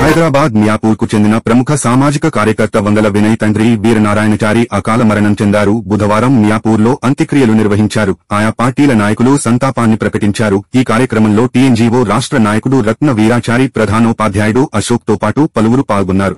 హైదరాబాద్ మియాపూర్కు చెందిన ప్రముఖ సామాజిక కార్యకర్త వంగల వినయ్ తండ్రి వీరనారాయణచారి అకాల మరణం చెందారు. బుధవారం మియాపూర్లో అంత్యక్రియలు నిర్వహించారు. ఆయా పార్టీల నాయకులు సంతాపాన్ని ప్రకటించారు. ఈ కార్యక్రమంలో టీఎన్జీఓ రాష్ట్ర నాయకుడు రత్న వీరాచారి, ప్రధానోపాధ్యాయుడు అశోక్ తో పాటు పలువురు పాల్గొన్నారు.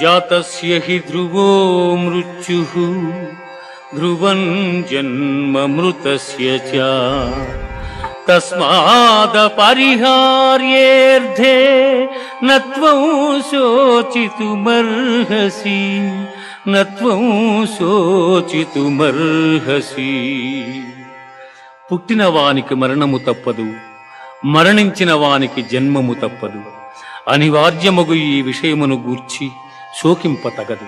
जातस्य हि ध्रुवो मृत्युः ध्रुवं जन्म मृतस्य च तस्मादपरिहार्येऽर्धे न त्वं शोचितुमर्हसि न त्वं शोचितुमर्हसि పుట్టిన వానికి మరణము తప్పదు, మరణించిన వానికి జన్మము తప్పదు. అనివార్యమగు ఈ విషయమును గూర్చి శోకింపతగదు.